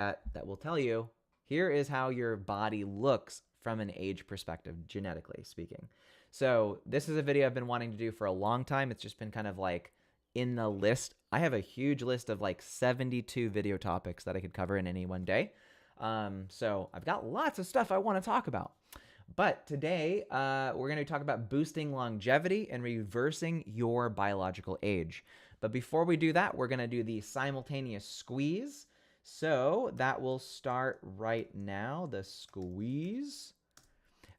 that will tell you, here is how your body looks from an age perspective, genetically speaking. So this is a video I've been wanting to do for a long time. It's just been kind of like in the list. I have a huge list of like 72 video topics that I could cover in any one day. So I've got lots of stuff I want to talk about. But today, we're going to talk about boosting longevity and reversing your biological age. But before we do that, we're going to do the simultaneous squeeze. So that will start right now, the squeeze.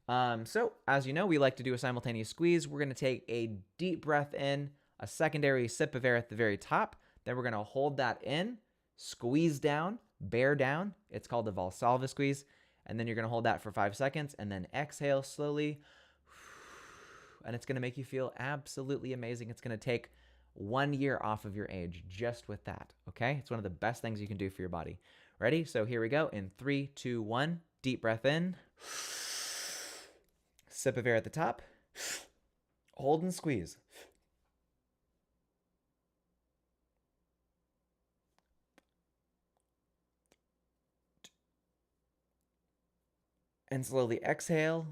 So as you know, we like to do a simultaneous squeeze. We're going to take a deep breath in, a secondary sip of air at the very top. Then we're going to hold that in, squeeze down, bear down. It's called the Valsalva squeeze. And then you're going to hold that for 5 seconds and then exhale slowly. And it's going to make you feel absolutely amazing. It's going to take 1 year off of your age just with that. Okay? It's one of the best things you can do for your body. Ready? So here we go. In 3, 2, 1. Deep breath in. Sip of air at the top. Hold and squeeze. And slowly exhale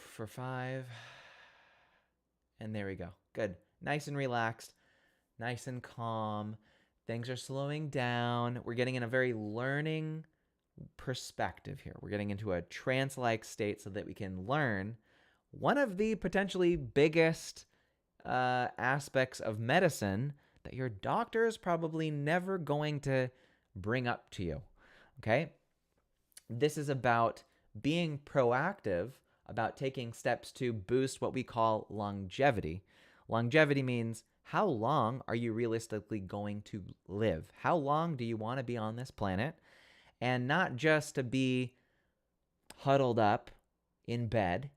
for 5. And there we go. Good. Nice and relaxed. Nice and calm. Things are slowing down. We're getting in a very learning perspective here. We're getting into a trance-like state so that we can learn one of the potentially biggest aspects of medicine that your doctor is probably never going to bring up to you. Okay? This is about being proactive, about taking steps to boost what we call longevity. Longevity means how long are you realistically going to live? How long do you want to be on this planet? And not just to be huddled up in bed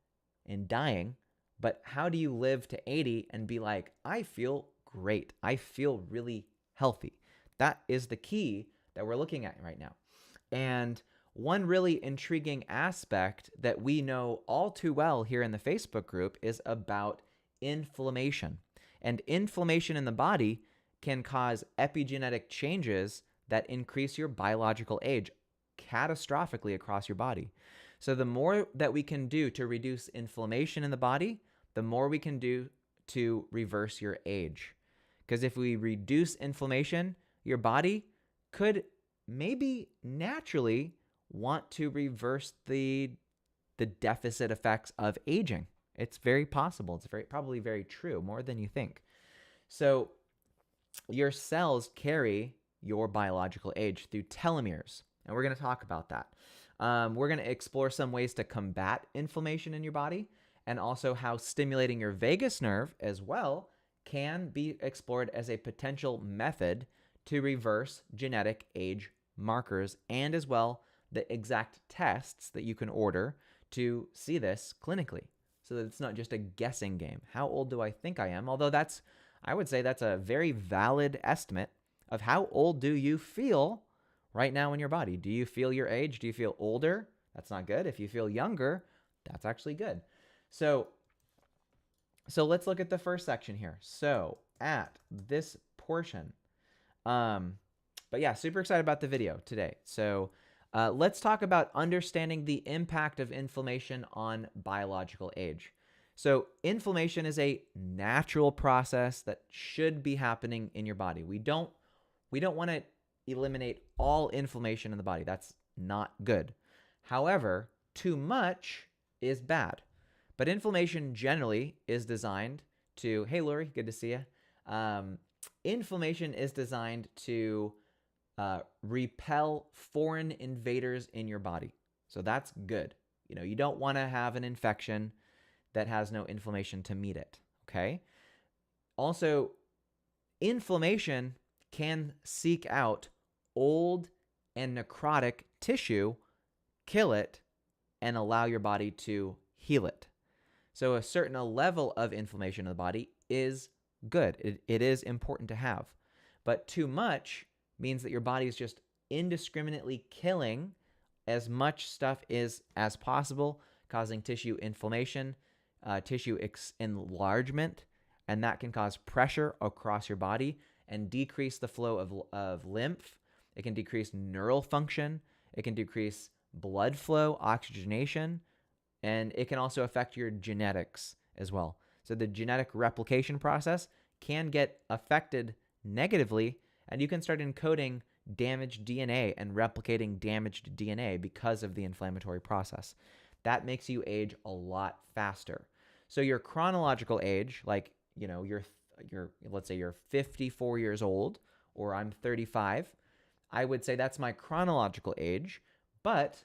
and dying, but how do you live to 80 and be like, I feel great. I feel really healthy. That is the key that we're looking at right now. And one really intriguing aspect that we know all too well here in the Facebook group is about inflammation. And inflammation in the body can cause epigenetic changes that increase your biological age catastrophically across your body. So the more that we can do to reduce inflammation in the body, the more we can do to reverse your age. Because if we reduce inflammation, your body could maybe naturally want to reverse the deficit effects of aging. It's very possible. It's probably very true, more than you think. So your cells carry your biological age through telomeres, and we're going to talk about that. We're going to explore some ways to combat inflammation in your body, and also how stimulating your vagus nerve as well can be explored as a potential method to reverse genetic age markers, and as well the exact tests that you can order to see this clinically, so that it's not just a guessing game. How old do I think I am? Although I would say that's a very valid estimate of how old do you feel right now in your body. Do you feel your age? Do you feel older? That's not good. If you feel younger, that's actually good. So let's look at the first section here. So at this portion, but yeah, super excited about the video today. So let's talk about understanding the impact of inflammation on biological age. So inflammation is a natural process that should be happening in your body. We don't want to eliminate all inflammation in the body. That's not good. However, too much is bad. But inflammation generally is designed to, hey Lori, good to see you. Inflammation is designed to repel foreign invaders in your body. So that's good. You don't want to have an infection that has no inflammation to meet it, okay? Also, inflammation can seek out old and necrotic tissue, kill it, and allow your body to heal it. So a certain level of inflammation in the body is good. It is important to have. But too much means that your body is just indiscriminately killing as much stuff as possible, causing tissue inflammation, tissue enlargement, and that can cause pressure across your body and decrease the flow of lymph It can decrease neural function. It can decrease blood flow, oxygenation, and it can also affect your genetics as well. So the genetic replication process can get affected negatively, and you can start encoding damaged DNA and replicating damaged DNA because of the inflammatory process. That makes you age a lot faster. So your chronological age, like, you're let's say you're 54 years old, or I'm 35, I would say that's my chronological age, but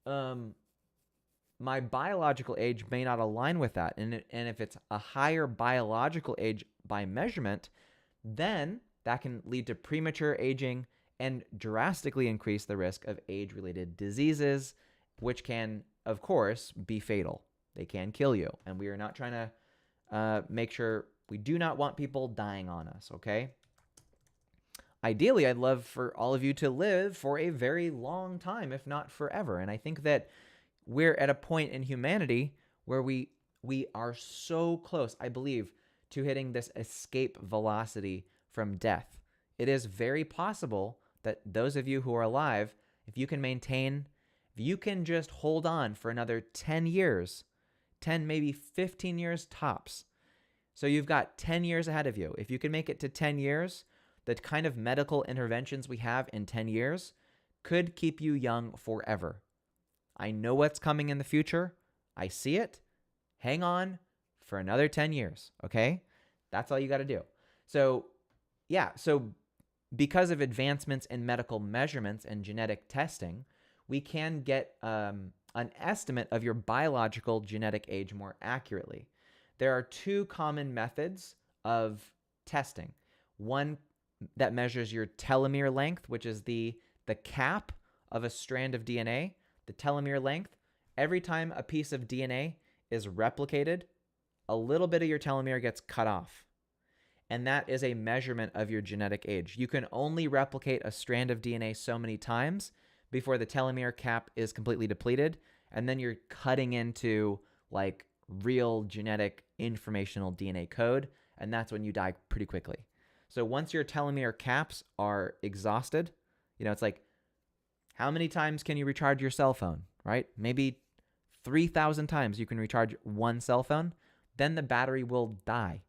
my biological age may not align with that. And if it's a higher biological age by measurement, then that can lead to premature aging and drastically increase the risk of age-related diseases, which can, of course, be fatal. They can kill you. And we are not trying to make sure, we do not want people dying on us, okay? Ideally, I'd love for all of you to live for a very long time, if not forever. And I think that we're at a point in humanity where we are so close, I believe, to hitting this escape velocity from death. It is very possible that those of you who are alive, if you can just hold on for another 10 years, 10, maybe 15 years tops. So you've got 10 years ahead of you. If you can make it to 10 years, the kind of medical interventions we have in 10 years could keep you young forever. I know what's coming in the future. I see it. Hang on for another 10 years, okay? That's all you got to do. So, because of advancements in medical measurements and genetic testing, we can get an estimate of your biological genetic age more accurately. There are two common methods of testing. One that measures your telomere length, which is the cap of a strand of DNA, the telomere length. Every time a piece of DNA is replicated, a little bit of your telomere gets cut off. And that is a measurement of your genetic age. You can only replicate a strand of DNA so many times before the telomere cap is completely depleted. And then you're cutting into like real genetic informational DNA code. And that's when you die pretty quickly. So once your telomere caps are exhausted, it's like, how many times can you recharge your cell phone, right? Maybe 3,000 times you can recharge one cell phone. Then the battery will die.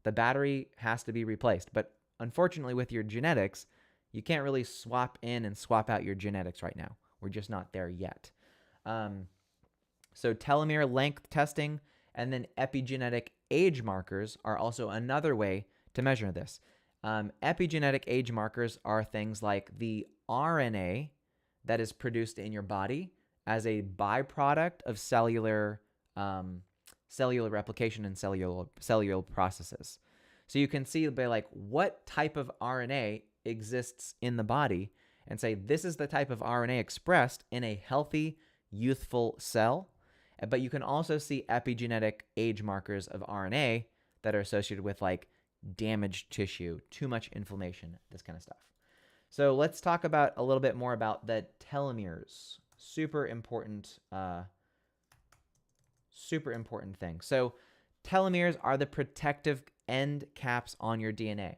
The battery has to be replaced. But unfortunately, with your genetics, you can't really swap in and swap out your genetics right now. We're just not there yet. So telomere length testing and then epigenetic age markers are also another way to measure this. Epigenetic age markers are things like the RNA that is produced in your body as a byproduct of cellular replication and cellular processes. So you can see by like what type of RNA exists in the body and say this is the type of RNA expressed in a healthy, youthful cell. But you can also see epigenetic age markers of RNA that are associated with like damaged tissue, too much inflammation, this kind of stuff. So let's talk about a little bit more about the telomeres. Super important thing. So telomeres are the protective end caps on your DNA.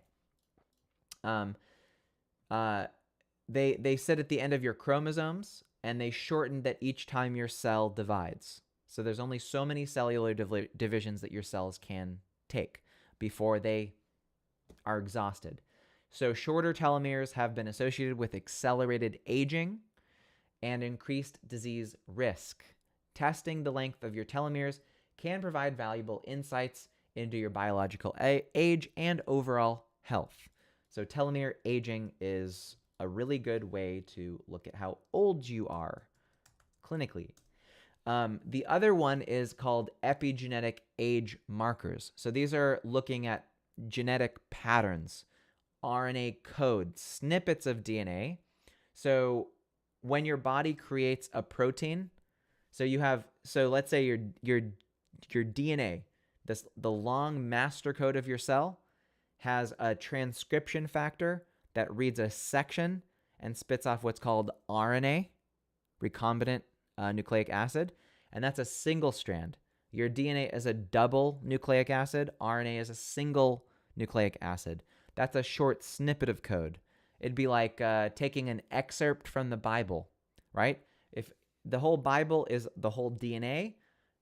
They sit at the end of your chromosomes, and they shorten that each time your cell divides. So there's only so many cellular divisions that your cells can take before they are exhausted. So shorter telomeres have been associated with accelerated aging and increased disease risk. Testing the length of your telomeres can provide valuable insights into your biological age and overall health. So telomere aging is a really good way to look at how old you are clinically. The other one is called epigenetic age markers. So these are looking at genetic patterns, RNA codes, snippets of DNA. So when your body creates a protein, so let's say your DNA, the long master code of your cell has a transcription factor that reads a section and spits off what's called RNA, recombinant nucleic acid, and that's a single strand. Your DNA is a double nucleic acid. RNA is a single nucleic acid. That's a short snippet of code. It'd be like taking an excerpt from the Bible, right? If the whole Bible is the whole DNA,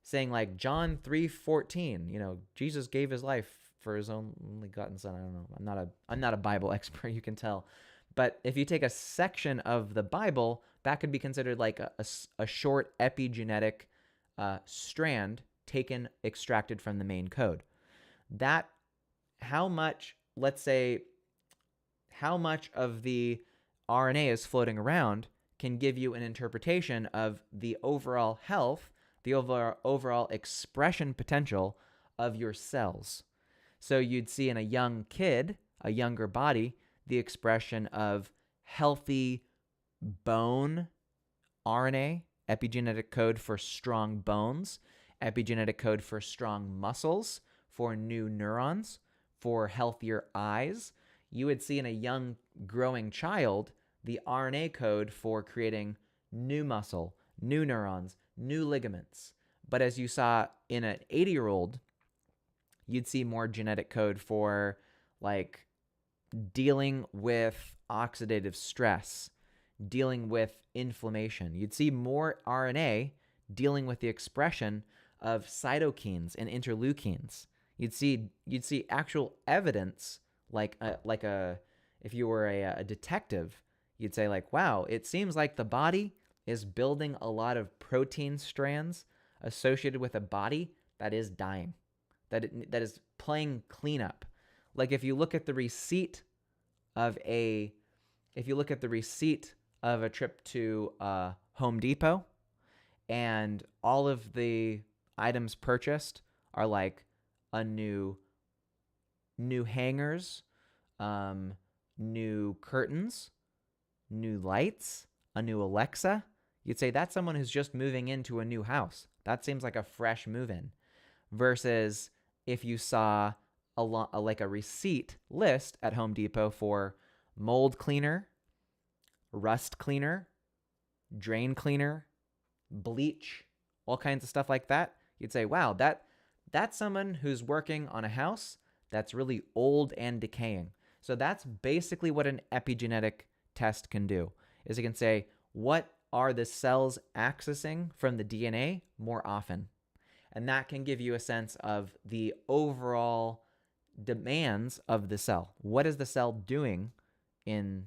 saying like John 3:14, Jesus gave his life for his only begotten son. I don't know. I'm not a Bible expert, you can tell. But if you take a section of the Bible, that could be considered like a short epigenetic strand extracted from the main code. That, let's say, how much of the RNA is floating around can give you an interpretation of the overall health, the overall expression potential of your cells. So you'd see in a young kid, a younger body, the expression of healthy bone RNA, epigenetic code for strong bones, epigenetic code for strong muscles, for new neurons, for healthier eyes. You would see in a young growing child the RNA code for creating new muscle, new neurons, new ligaments. But as you saw in an 80-year-old, you'd see more genetic code for like dealing with oxidative stress, dealing with inflammation. You'd see more RNA dealing with the expression of cytokines and interleukins. You'd see actual evidence, if you were a detective, you'd say like, wow, it seems like the body is building a lot of protein strands associated with a body that is dying, that is playing cleanup. Like if you look at the receipt of a trip to Home Depot, and all of the items purchased are like a new hangers, new curtains, new lights, a new Alexa, you'd say that's someone who's just moving into a new house. That seems like a fresh move-in. Versus if you saw a receipt list at Home Depot for mold cleaner, rust cleaner, drain cleaner, bleach, all kinds of stuff like that, you'd say, wow, that's someone who's working on a house that's really old and decaying. So that's basically what an epigenetic test can do, is it can say, what are the cells accessing from the DNA more often? And that can give you a sense of the overall demands of the cell. What is the cell doing on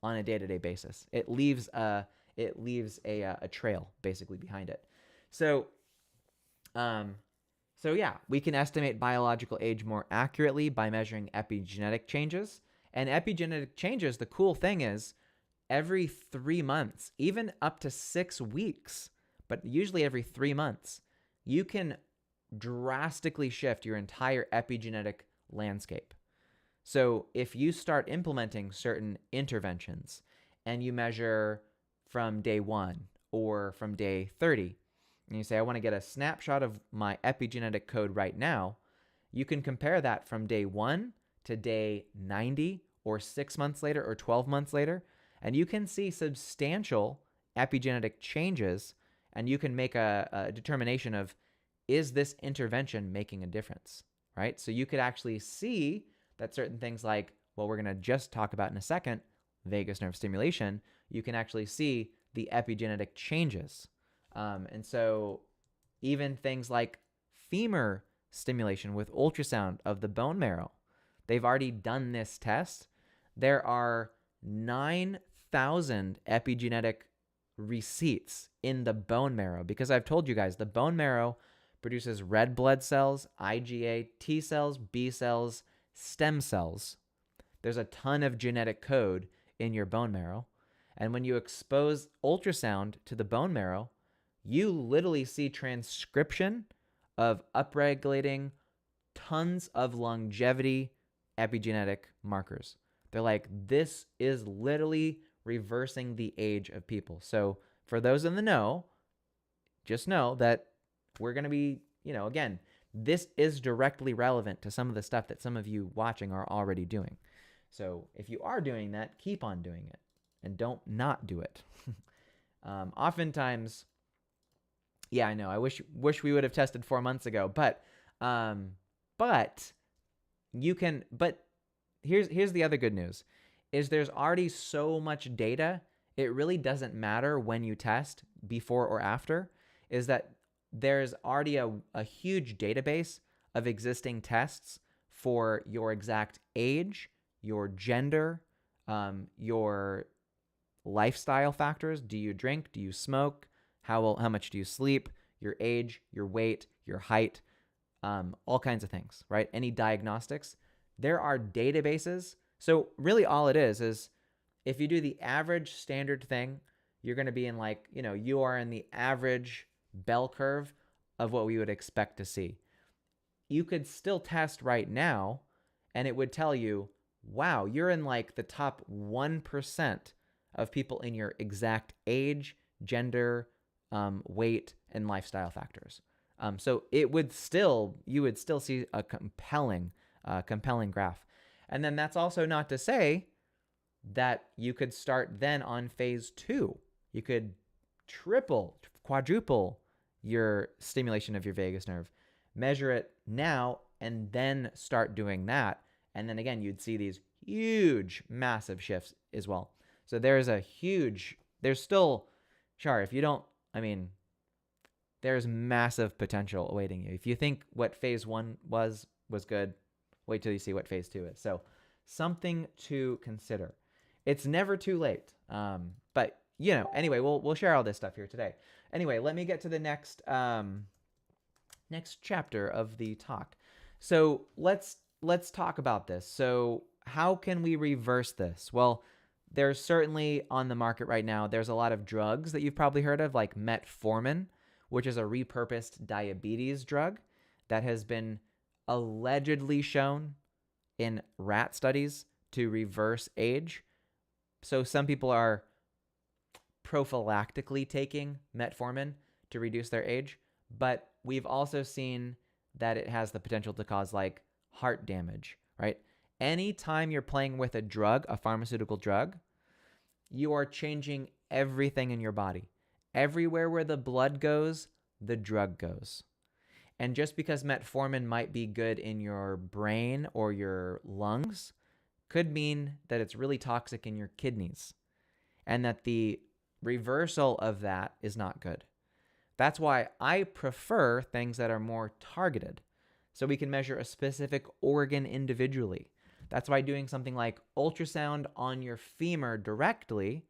a day-to-day basis? It leaves a trail basically behind it. So yeah, we can estimate biological age more accurately by measuring epigenetic changes. And epigenetic changes, the cool thing is, every 3 months, even up to 6 weeks, but usually every 3 months, you can drastically shift your entire epigenetic landscape. So if you start implementing certain interventions and you measure from day 1 or from day 30, and you say, I want to get a snapshot of my epigenetic code right now, you can compare that from day 1 to day 90 or 6 months later or 12 months later, and you can see substantial epigenetic changes, and you can make a determination of, is this intervention making a difference, right? So you could actually see that certain things like, well, we're going to just talk about in a second, vagus nerve stimulation, you can actually see the epigenetic changes. And so even things like femur stimulation with ultrasound of the bone marrow, they've already done this test. There are 9,000 epigenetic receipts in the bone marrow, because I've told you guys, the bone marrow produces red blood cells, IgA, T cells, B cells, stem cells. There's a ton of genetic code in your bone marrow. And when you expose ultrasound to the bone marrow, you literally see transcription of upregulating tons of longevity epigenetic markers. They're like, this is literally reversing the age of people. So for those in the know, just know that we're going to be, again, this is directly relevant to some of the stuff that some of you watching are already doing. So if you are doing that, keep on doing it and don't not do it. Oftentimes, yeah, I know, I wish we would have tested 4 months ago, but you can, but here's the other good news is there's already so much data, it really doesn't matter when you test, before or after, is that there's already a huge database of existing tests for your exact age, your gender, your lifestyle factors. Do you drink? Do you smoke? How much do you sleep? Your age, your weight, your height, all kinds of things, right? Any diagnostics. There are databases. So really all it is if you do the average standard thing, you're going to be in like, you are in the average bell curve of what we would expect to see. You could still test right now and it would tell you, wow, you're in like the top 1% of people in your exact age, gender, weight, and lifestyle factors. So you would still see a compelling graph. And then that's also not to say that you could start then on phase 2. You could triple, quadruple your stimulation of your vagus nerve, measure it now, and then start doing that. And then again, you'd see these huge, massive shifts as well. So there's still, if you don't, there's massive potential awaiting you. If you think what phase 1 was good, wait till you see what phase 2 is. So something to consider. It's never too late. But anyway, we'll share all this stuff here today. Anyway, let me get to the next chapter of the talk. So let's talk about this. So how can we reverse this? Well, there's certainly on the market right now, there's a lot of drugs that you've probably heard of, like metformin, which is a repurposed diabetes drug that has been allegedly shown in rat studies to reverse age. So some people are prophylactically taking metformin to reduce their age, but we've also seen that it has the potential to cause like heart damage, right? Anytime you're playing with a drug, a pharmaceutical drug, you are changing everything in your body. Everywhere where the blood goes, the drug goes. And just because metformin might be good in your brain or your lungs could mean that it's really toxic in your kidneys and that the reversal of that is not good. That's why I prefer things that are more targeted, so we can measure a specific organ individually. That's why doing something like ultrasound on your femur directly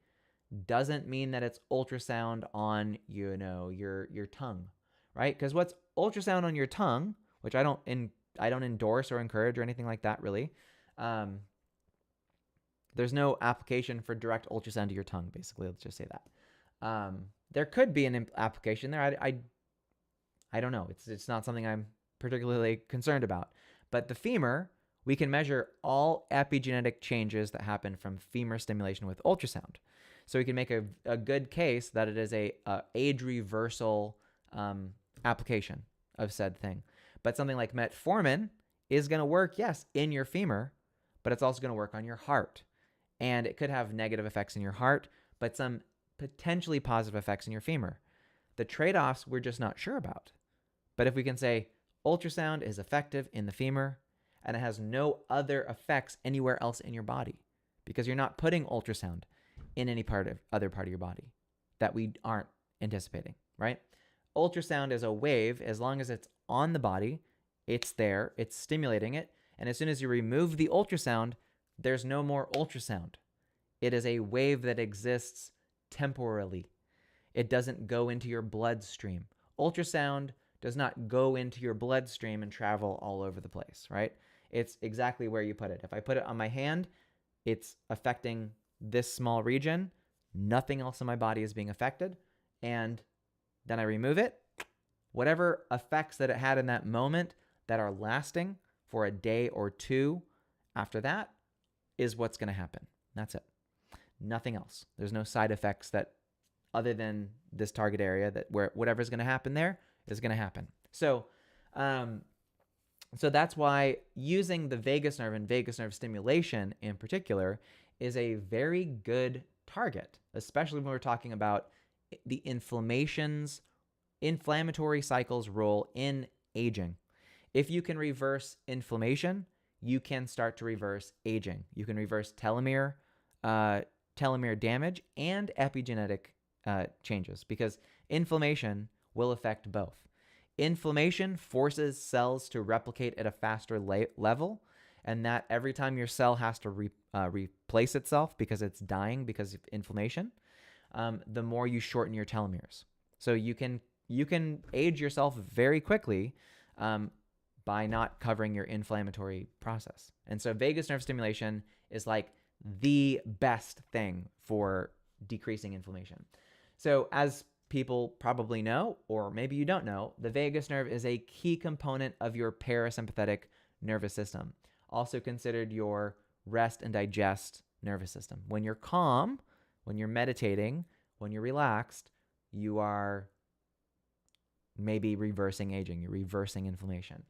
doesn't mean that it's ultrasound on, your tongue, right? Because what's ultrasound on your tongue, which I don't endorse or encourage or anything like that, really. There's no application for direct ultrasound to your tongue, basically. Let's just say that. There could be an application there. I don't know. It's not something I'm particularly concerned about. But the femur, we can measure all epigenetic changes that happen from femur stimulation with ultrasound. So we can make a good case that it is a age reversal application of said thing. But something like metformin is going to work, yes, in your femur, but it's also going to work on your heart. And it could have negative effects in your heart, but some potentially positive effects in your femur. The trade-offs we're just not sure about. But if we can say ultrasound is effective in the femur and it has no other effects anywhere else in your body, because you're not putting ultrasound in any other part of your body that we aren't anticipating, right? Ultrasound is a wave. As long as it's on the body, it's there, it's stimulating it. And as soon as you remove the ultrasound, there's no more ultrasound. It is a wave that exists temporally. It doesn't go into your bloodstream. Ultrasound does not go into your bloodstream and travel all over the place, right? It's exactly where you put it. If I put it on my hand, it's affecting this small region. Nothing else in my body is being affected. And then I remove it. Whatever effects that it had in that moment that are lasting for a day or two after that is what's going to happen. That's it. Nothing else. There's no side effects that other than this target area that where whatever's going to happen there is going to happen. So that's why using the vagus nerve and vagus nerve stimulation in particular is a very good target, especially when we're talking about the inflammatory cycle's role in aging. If you can reverse inflammation, you can start to reverse aging. You can reverse telomere telomere damage and epigenetic changes, because inflammation will affect both. Inflammation forces cells to replicate at a faster level, and that every time your cell has to replace itself because it's dying because of inflammation, the more you shorten your telomeres. So you can age yourself very quickly by not covering your inflammatory process. And so vagus nerve stimulation is like the best thing for decreasing inflammation. So as people probably know, or maybe you don't know, the vagus nerve is a key component of your parasympathetic nervous system, also considered your rest and digest nervous system. When you're calm, when you're meditating, when you're relaxed, you are maybe reversing aging, you're reversing inflammation.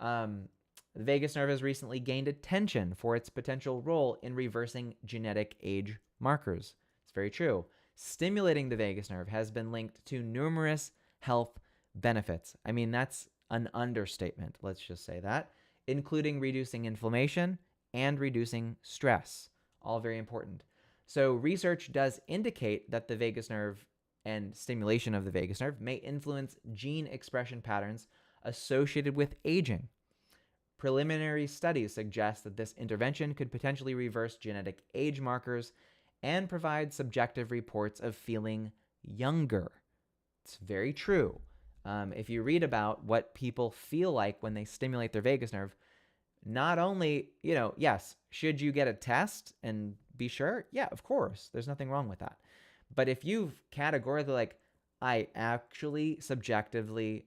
The vagus nerve has recently gained attention for its potential role in reversing genetic age markers. It's very true. Stimulating the vagus nerve has been linked to numerous health benefits. I mean, that's an understatement, let's just say that, including reducing inflammation and reducing stress, all very important. So research does indicate that the vagus nerve and stimulation of the vagus nerve may influence gene expression patterns associated with aging. Preliminary studies suggest that this intervention could potentially reverse genetic age markers and provide subjective reports of feeling younger. It's very true. If you read about what people feel like when they stimulate their vagus nerve, not only, yes, should you get a test and be sure? Yeah, of course. There's nothing wrong with that. But if you've categorically like, I actually subjectively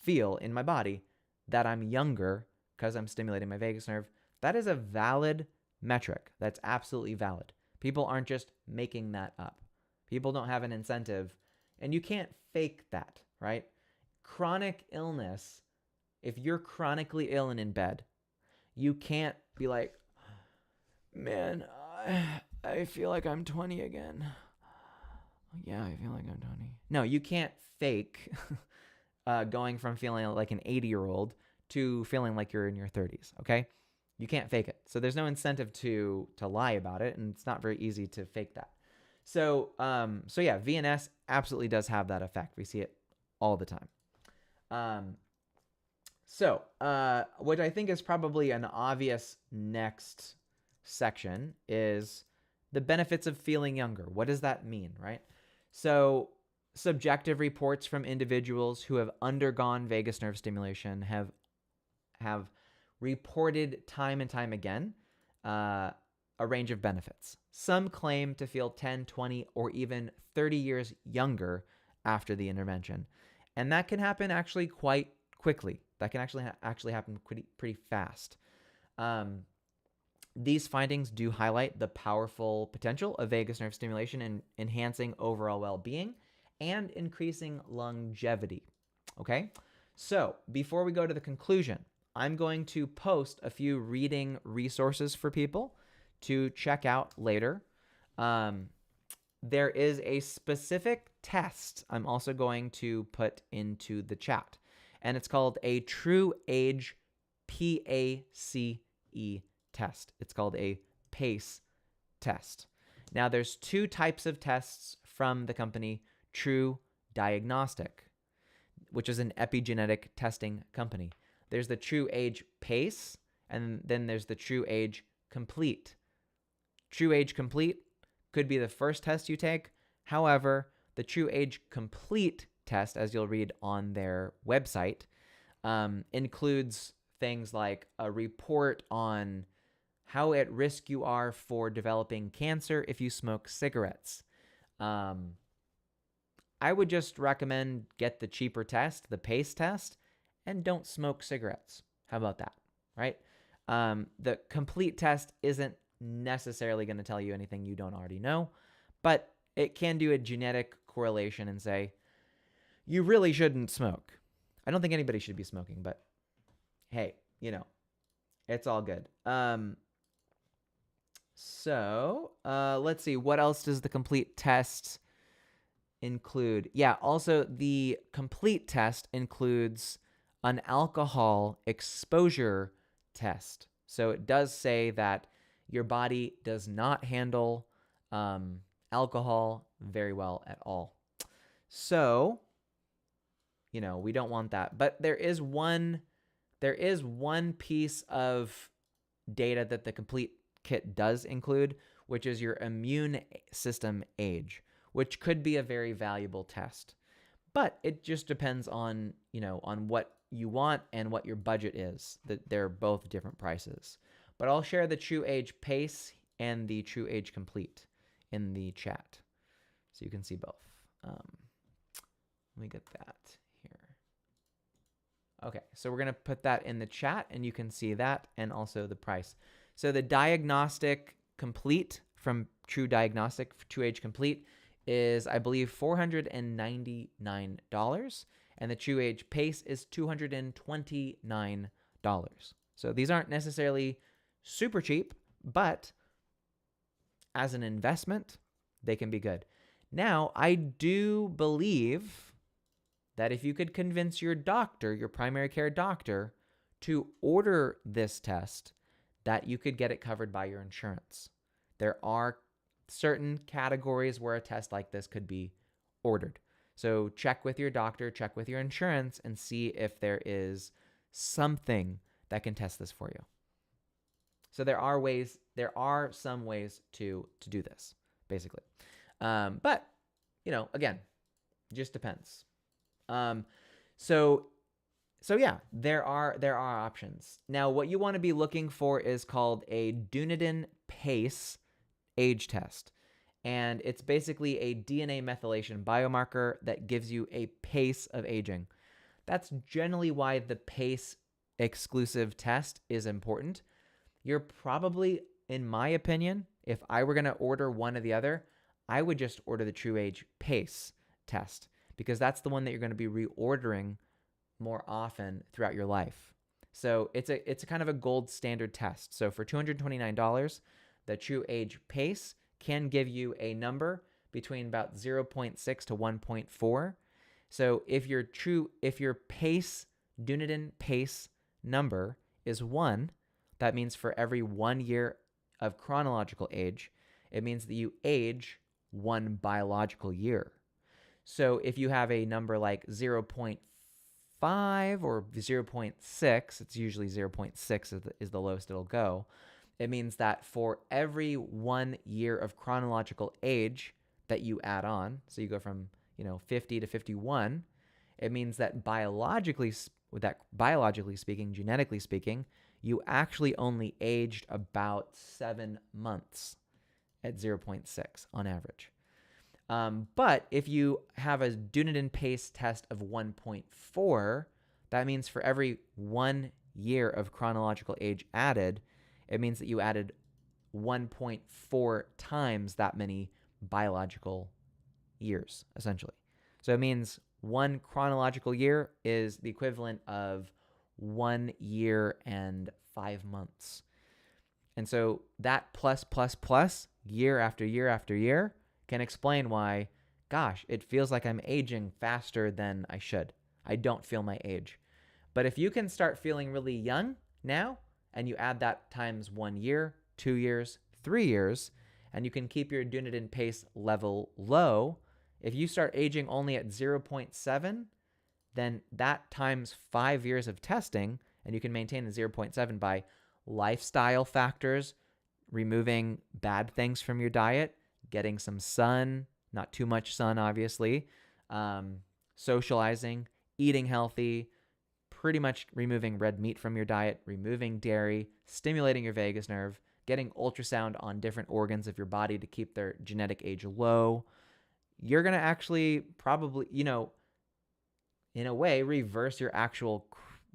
feel in my body that I'm younger because I'm stimulating my vagus nerve, that is a valid metric. That's absolutely valid. People aren't just making that up. People don't have an incentive, and you can't fake that, right? Chronic illness, if you're chronically ill and in bed, you can't be like, man, I feel like I'm 20 again. Yeah, I feel like I'm 20. No, you can't fake going from feeling like an 80-year-old to feeling like you're in your 30s, okay? You can't fake it. So there's no incentive to lie about it, and it's not very easy to fake that. So yeah, VNS absolutely does have that effect. We see it all the time. What I think is probably an obvious next section is the benefits of feeling younger. What does that mean, right? So subjective reports from individuals who have undergone vagus nerve stimulation have reported time and time again a range of benefits. Some claim to feel 10, 20, or even 30 years younger after the intervention. And that can happen actually quite quickly. That can actually happen pretty fast. These findings do highlight the powerful potential of vagus nerve stimulation in enhancing overall well-being and increasing longevity. Okay? So before we go to the conclusion, I'm going to post a few reading resources for people to check out later. There is a specific test I'm also going to put into the chat, and it's called a True Age PACE test. It's called a PACE test. Now, there's two types of tests from the company True Diagnostic, which is an epigenetic testing company. There's the True Age PACE, and then there's the True Age Complete. True Age Complete could be the first test you take. However, the True Age Complete test, as you'll read on their website, includes things like a report on how at risk you are for developing cancer if you smoke cigarettes. I would just recommend get the cheaper test, the PACE test, and don't smoke cigarettes. How about that, right? The complete test isn't necessarily going to tell you anything you don't already know, but it can do a genetic correlation and say, you really shouldn't smoke. I don't think anybody should be smoking, but hey, it's all good. Let's see. What else does the complete test include? Yeah, also the complete test includes an alcohol exposure test. So it does say that your body does not handle alcohol very well at all. So, we don't want that. But there is one piece of data that the complete kit does include, which is your immune system age, which could be a very valuable test. But it just depends on, on what you want and what your budget is. That they're both different prices. But I'll share the True Age Pace and the True Age Complete in the chat, so you can see both. Let me get that here. Okay, so we're going to put that in the chat, and you can see that and also the price. So the Diagnostic Complete from True Diagnostic, True Age Complete, is, I believe, $499, and the True Age Pace is $229. So these aren't necessarily super cheap, but as an investment, they can be good. Now, I do believe that if you could convince your doctor, your primary care doctor, to order this test, that you could get it covered by your insurance. There are certain categories where a test like this could be ordered. So check with your doctor, check with your insurance, and see if there is something that can test this for you. So there are some ways to do this, basically. But, again, just depends. So yeah, there are options. Now, what you want to be looking for is called a Dunedin Pace age test. And it's basically a DNA methylation biomarker that gives you a pace of aging. That's generally why the Pace exclusive test is important. You're probably, in my opinion, if I were going to order one or the other, I would just order the True Age Pace test, because that's the one that you're going to be reordering more often throughout your life. So it's a kind of a gold standard test. So for $229, the True Age Pace can give you a number between about 0.6 to 1.4. So if your Pace, Dunedin Pace number is 1, that means for every 1 year of chronological age, it means that you age 1 biological year. So if you have a number like 0.5 or 0.6, it's usually 0.6 is the lowest it'll go. It means that for every 1 year of chronological age that you add on, so you go from 50 to 51, it means that biologically speaking, genetically speaking, you actually only aged about 7 months at 0.6 on average. But if you have a Dunedin Pace test of 1.4, that means for every 1 year of chronological age added, it means that you added 1.4 times that many biological years, essentially. So it means 1 chronological year is the equivalent of 1 year and 5 months. And so that plus year after year after year can explain why, gosh, it feels like I'm aging faster than I should. I don't feel my age. But if you can start feeling really young now, and you add that times 1 year, 2 years, 3 years, and you can keep your Dunedin Pace level low, if you start aging only at 0.7, then that times 5 years of testing, and you can maintain the 0.7 by lifestyle factors, removing bad things from your diet, getting some sun, not too much sun, obviously, socializing, eating healthy, pretty much removing red meat from your diet, removing dairy, stimulating your vagus nerve, getting ultrasound on different organs of your body to keep their genetic age low. You're going to actually probably, in a way, reverse your actual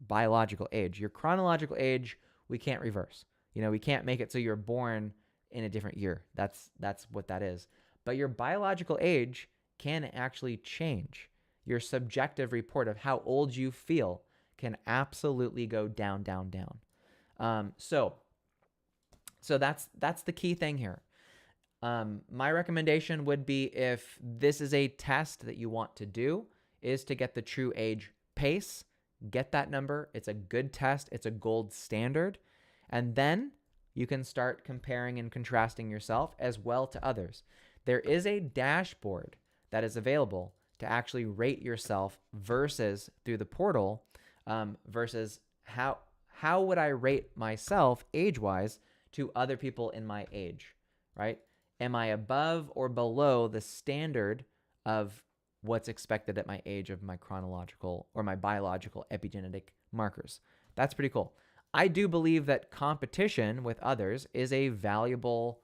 biological age. Your chronological age, we can't reverse. We can't make it so you're born in a different year. That's what that is. But your biological age can actually change. Your subjective report of how old you feel can absolutely go down. So that's the key thing here. My recommendation would be, if this is a test that you want to do, is to get the True Age Pace. Get that number. It's a good test. It's a gold standard. And then you can start comparing and contrasting yourself as well to others. There is a dashboard that is available to actually rate yourself versus through the portal versus how would I rate myself age-wise to other people in my age, right? Am I above or below the standard of what's expected at my age of my chronological or my biological epigenetic markers? That's pretty cool. I do believe that competition with others is a valuable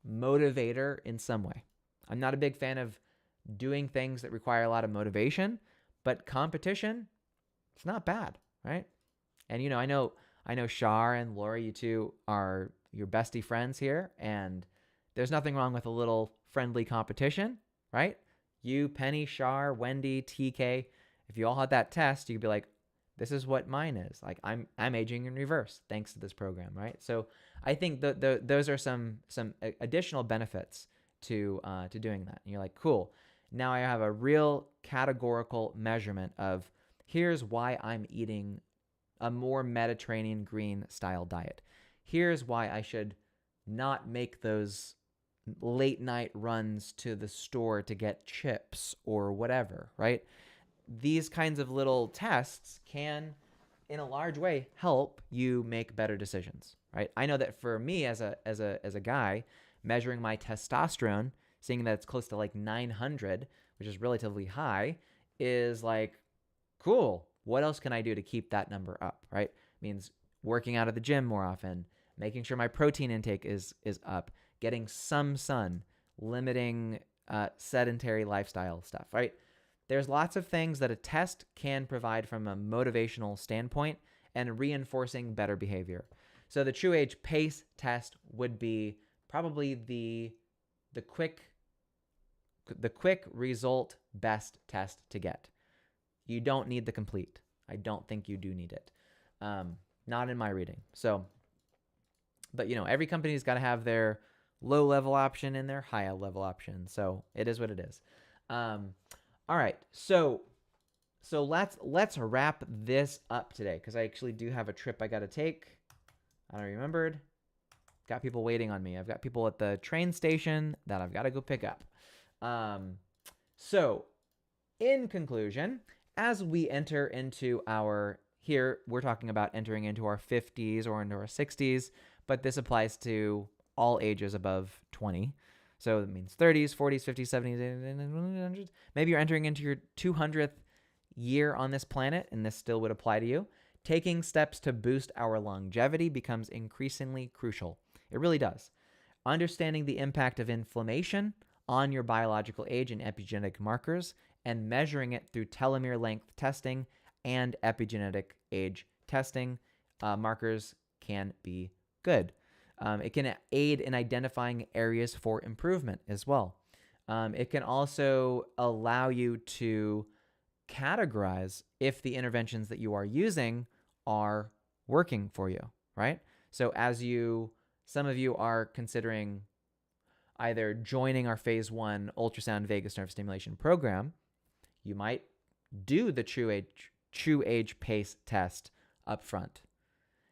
motivator in some way. I'm not a big fan of doing things that require a lot of motivation, but competition, it's not bad, right? And I know Shar and Lori, you two are your bestie friends here, and there's nothing wrong with a little friendly competition, right? You, Penny, Shar, Wendy, TK, if you all had that test, you could be like, this is what mine is. Like I'm aging in reverse thanks to this program, right? So I think those are some additional benefits to doing that. And you're like, cool. Now I have a real categorical measurement of here's why I'm eating a more Mediterranean green style diet. Here's why I should not make those late night runs to the store to get chips or whatever, right? These kinds of little tests can, in a large way, help you make better decisions, right? I know that for me as a guy, measuring my testosterone, seeing that it's close to like 900, which is relatively high, is like, cool. What else can I do to keep that number up, right? It means working out at the gym more often, making sure my protein intake is up, getting some sun, limiting sedentary lifestyle stuff, right? There's lots of things that a test can provide from a motivational standpoint and reinforcing better behavior. So the True Age Pace test would be probably the quick result best test to get. You don't need the complete. I don't think you do need it. Not in my reading. So, but every company's got to have their low level option and their high level option. So it is what it is. All right. So let's wrap this up today because I actually do have a trip I got to take. I remembered. Got people waiting on me. I've got people at the train station that I've got to go pick up. So in conclusion, as we enter into here we're talking about entering into our 50s or into our 60s, but this applies to all ages above 20. So that means 30s, 40s, 50s, 70s, 100s. Maybe you're entering into your 200th year on this planet, and this still would apply to you. Taking steps to boost our longevity becomes increasingly crucial. It really does. Understanding the impact of inflammation on your biological age and epigenetic markers and measuring it through telomere length testing and epigenetic age testing markers can be good. It can aid in identifying areas for improvement as well. It can also allow you to categorize if the interventions that you are using are working for you, right? So some of you are considering either joining our phase 1 ultrasound vagus nerve stimulation program, you might do the True Age Pace test up front.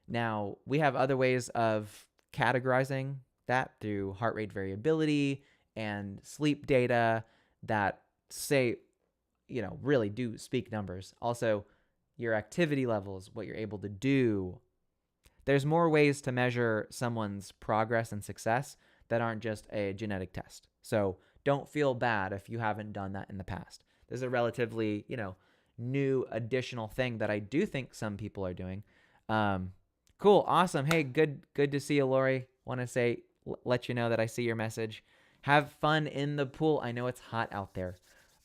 Now, we have other ways of categorizing that through heart rate variability and sleep data that say, really do speak numbers. Also, your activity levels, what you're able to do. There's more ways to measure someone's progress and success that aren't just a genetic test. So don't feel bad if you haven't done that in the past. This is a relatively, new additional thing that I do think some people are doing. Cool. Awesome. Hey, good to see you, Lori. Want to let you know that I see your message. Have fun in the pool. I know it's hot out there.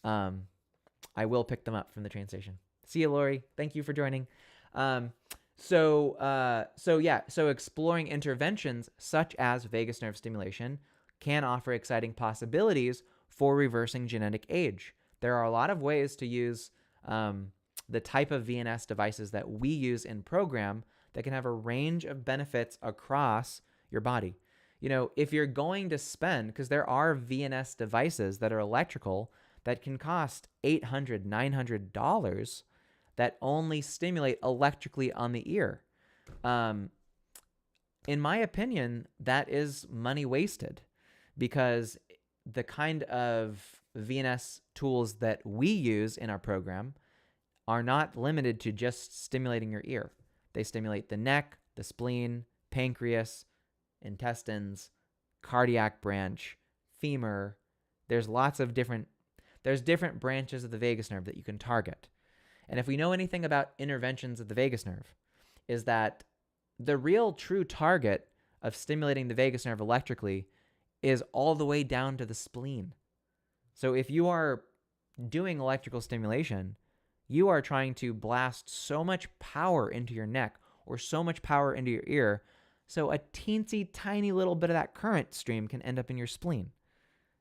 I will pick them up from the train station. See you, Lori. Thank you for joining. So exploring interventions such as vagus nerve stimulation can offer exciting possibilities for reversing genetic age. There are a lot of ways to use the type of VNS devices that we use in program that can have a range of benefits across your body. If you're going to spend, because there are VNS devices that are electrical that can cost $800, $900 that only stimulate electrically on the ear. in my opinion, that is money wasted, because the kind of VNS tools that we use in our program are not limited to just stimulating your ear. They stimulate the neck, the spleen, pancreas, intestines, cardiac branch, femur. There's different branches of the vagus nerve that you can target. And if we know anything about interventions of the vagus nerve, is that the real true target of stimulating the vagus nerve electrically is all the way down to the spleen. So if you are doing electrical stimulation, you are trying to blast so much power into your neck or so much power into your ear, so a teensy tiny little bit of that current stream can end up in your spleen.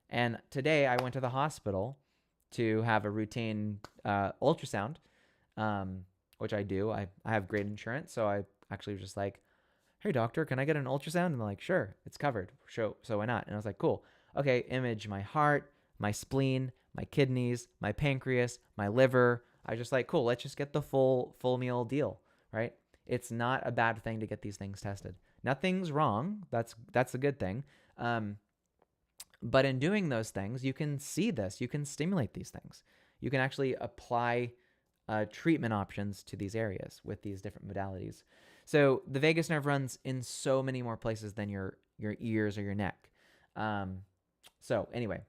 And today I went to the hospital to have a routine ultrasound, which I do. I have great insurance, so I actually was just like, hey, doctor, can I get an ultrasound? And they're like, sure, it's covered. So why not? And I was like, cool. Okay, image my heart, my spleen, my kidneys, my pancreas, my liver. I was just like, cool, let's just get the full meal deal, right? It's not a bad thing to get these things tested. Nothing's wrong. That's a good thing. But in doing those things, you can see this. You can stimulate these things. You can actually apply treatment options to these areas with these different modalities. So the vagus nerve runs in so many more places than your ears or your neck. So anyway,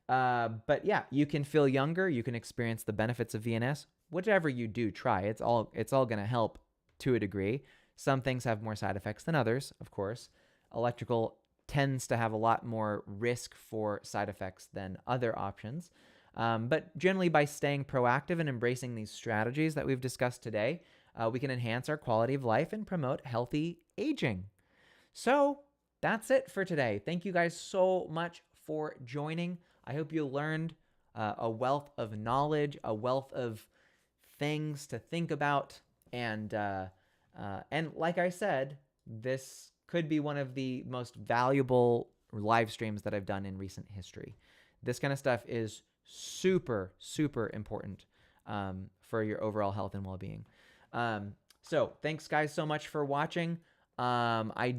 but yeah, you can feel younger. You can experience the benefits of VNS. Whichever you do try, it's all going to help to a degree. Some things have more side effects than others, of course. Electrical tends to have a lot more risk for side effects than other options. But generally, by staying proactive and embracing these strategies that we've discussed today, we can enhance our quality of life and promote healthy aging. So that's it for today. Thank you guys so much for joining. I hope you learned a wealth of knowledge, a wealth of things to think about. And like I said, this could be one of the most valuable live streams that I've done in recent history. This kind of stuff is super, super important for your overall health and well-being. So thanks guys so much for watching. I do